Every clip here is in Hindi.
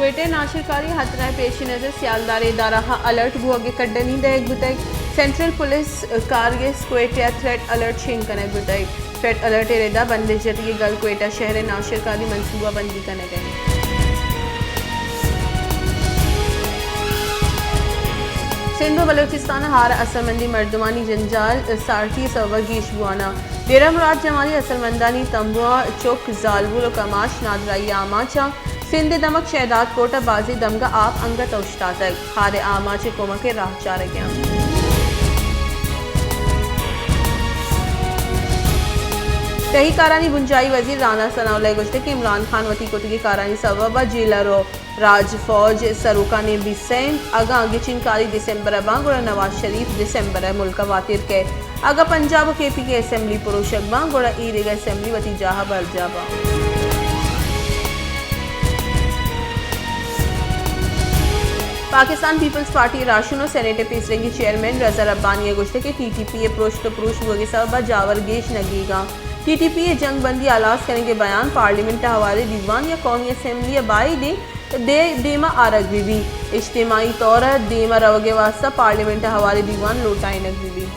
क्वेटे नाशिरकारी हतरा पेश नज़र सियालदार इदारा अलर्ट बुगे कड्डनी दयक बुतक सेंट्रल पुलिस कारगिस क्वेटा थ्रेट अलर्ट शेन कनक बुतक थ्रेट अलर्ट रेदा बंदिश जरिए गल क्वेटा शहर नाशिरकारी मनसूबा बंदी कने गई। सिंध व बलोचिस्तान हार असरमंदी मर्दमानी जंजाल सारथी सवगीश बुआना डेरा मुराद जमाली असरमंदानी तंबुआ चौक जालबुल कमाश नादराई आमाचा सिंध दमक शहदाद कोटा बाजी दमगा आप अंगत औश्ता तक हारे आमाचे कोमा के राह चारे गया। तही कारानी बुंजाई वजीर राना सनाउल्लाह गुश्ते कि इमरान खान वती कुतगी कारानी सबबा जेलरो राज फौज सरूका ने बिसैन आगा आगे चिनकारी दिसंबर बांगुड़ा नवाज शरीफ दिसंबर मुल्क वातिर के आगा पंजाब केपी के असेंबली पुरुषक बांगुड़ा ईरेगा असेंबली वती जाहा बरजाबा। पाकिस्तान पीपल्स पार्टी राशुनो सेनेट पेसरेंगी चेयरमैन रजा रब्बानी गुश्ते के टीटीपी पुरुष पुरुष वगे सबबा जावर गेश नगीगा टीटीपी जंग बंदी आलास करेंगे बयान पार्लियामेंट हवाले दीवान या कौमी असेंबली बाई दे देमा आरग बीबी इज्तिमाई तौर देमा रवगे वास्ता पार्लियामेंट हवाले दीवान लोटाई नग बीबी।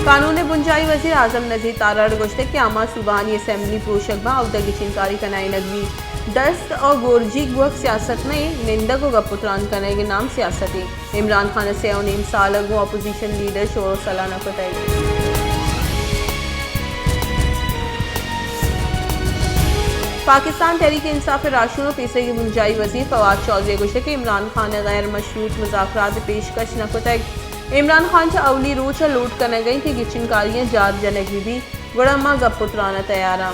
कानून बुंजाई वजीर आजम नजीर तारड़ गुश्ते के आमा सुबहानी असेंबली पुरुषकबा अवदगी चिनकारी कनाई नगवी दस्त और गोरजी गुक सियासत में निंदक व गपुत्रान कने के नाम सियासती इमरान खान से उन साल गो अपोजिशन लीडर शोर सलाना कताई। पाकिस्तान तहरीक इंसाफ राशुनो पैसे की बुंजाई वजीर फवाद चौधरी गुश्ते के इमरान खान ने गैर मशरूत मुज़ाकरात पेशकश न कताई इमरान खान चा अवली रोचा लूट करने गई थी कि चिनकारियां जात जनक भी गुड़म्मा गपुत्राना तैयारा।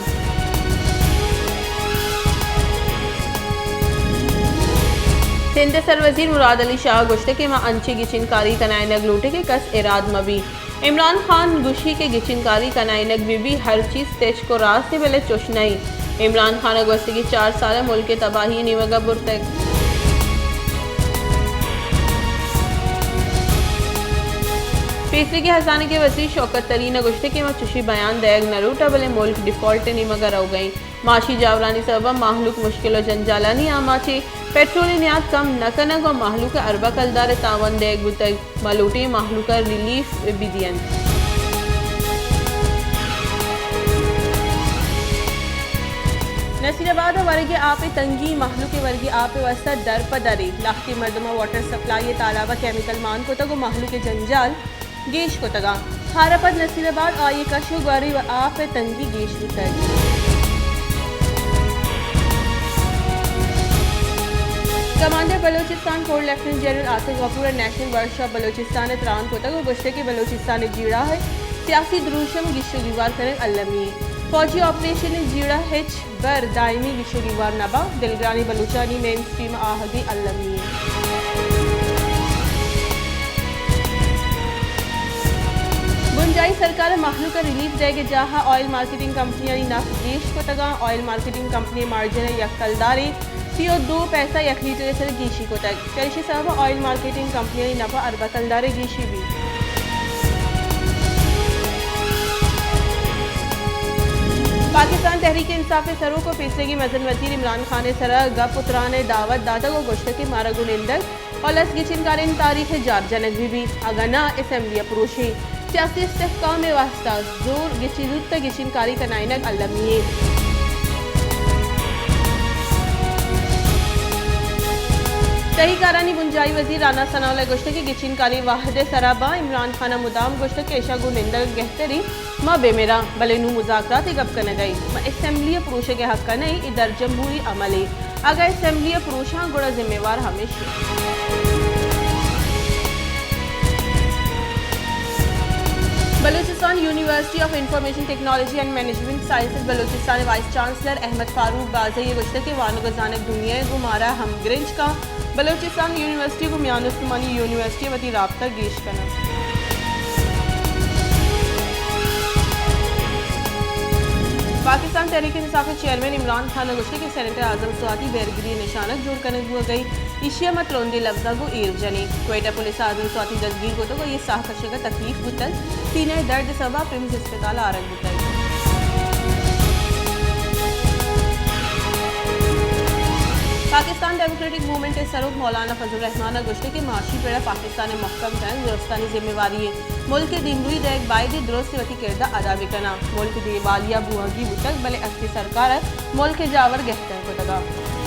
सिंध सर वजीर मुराद अली शाह गुश्ते के मां अंची की चिनकारी कनाइनग लूटे के कस इराद मबी इमरान खान गुशी के गिचिनकारी कनाइनग भी हर चीज तेज को रास्ते पहले चुशनई इमरान खान गुस्से की 4 साल मुल्क के तबाही निवगा बुरतक। तीसरे के हसाने के वजीर शौकत तरीन गुश्ते के मचुशी बयान दयग नरूटा बले मुल्क डिफॉल्ट निमगर हो गई माशी जावरानी सबब माहलूक मुश्किल जंजालानी आमाची पेट्रोल नियात कम नकनग और माहलूक अरबा कलदार तावन दयग बुतक मलूटी माहलूक रिलीफ बिदियन। नसीराबाद वर्गे आप तंगी माहलूक वर्गे आप वस्ता दर पदरी लाखती मर्दमा वाटर सप्लाई तालाबा केमिकल मान को तगो माहलूक जंजाल गेश को तगा हारापद नसीराबाद आये कशो गरी व आप तंगी गेश उतर। Commander Balochistan corps lieutenant general Asif Ghafoor national workshop Balochistan त्रान को तगो गुश्ते के बलोचिस्तान जीड़ा है सियासी द्रूशम गिशो दीवार करें अल्लमी फौजी ऑपरेशन जीड़ा हिच बर दायमी गिशो दीवार नबा दिलग्रानी बलूचानी मेन स्ट्रीम आहदी अल्लमी। बुंजाई सरकार माहलू का रिलीफ देगी जहाँ ऑयल मार्केटिंग कंपनी नफ देश को तगा ऑयल मार्केटिंग कंपनी मार्जिन यकलदारी CO2 पैसा यक लीटर सर गीशी को तक चलशी साहब ऑयल मार्केटिंग कंपनी नफा अरबा कलदारे गीशी भी। पाकिस्तान तहरीक इंसाफ सरों को पैसे की मजन वजीर इमरान खान सरा गप उतरान दावत दादा को गोश्त के मारा गुनिंदर और लस गिचिनकारिन तारीख जार जनक भी अगना असेंबली पुरुषी सियासी इस्तेहकाम में वास्ता जोर गिचिजुत गिचिनकारी का नाइनक अल्लमिये। तही कारानी बुंजाई वजीर राना सनाउल्लाह गुश्ते की गिचिनकारी वाहदे सराबा इमरान खान मुदाम गुश्त के ऐशा गुनिंदर गहतरी माँ बेमेरा बलेनू मुजाकरात गप करने गई माँ असेंबली पुरुष के हक का नहीं इधर जमहूरी अमले अगर असेंबली पुरुषा गुड़ा जिम्मेवार हमेशा। Baluchistan university of information technology and management sciences Baluchistan vice chancellor Ahmed Farooq Bazai गुश्ते के वानो गजानक दुनिया गुमारा हम ग्रिंज का बलूचिस्तान यूनिवर्सिटी को मियान उस्मानी यूनिवर्सिटी वती राब्ता गेश करना। पाकिस्तान तहरीक इंसाफ चेयरमैन इमरान खान गुश्ते के सेनेटर आजम स्वाति बैरगिरी निशानक जोड़ करने हुआ गई इशिया मत लोंदे लफ्जा को एर जने क्वेटा पुलिस आजम स्वाति दस्तगीर को तो ये साहकशे का तकलीफ बुतल सीने दर्द सबा प्रिम्स अस्पताल आरग बुतल। डेमोक्रेटिक मूवमेंट के सरूक मौलाना फजल रहमान गुश्ते की माशी पेड़ा पाकिस्तान महकम जंग दुरुस्तानी जिम्मेवारी है मुल्क के दिमरुई देख बायदी दुरुस्त वती किरदा अदा बिकना मुल्क देवालिया बुआगी बुतक बले अस्की सरकार मुल्क जावर गहते को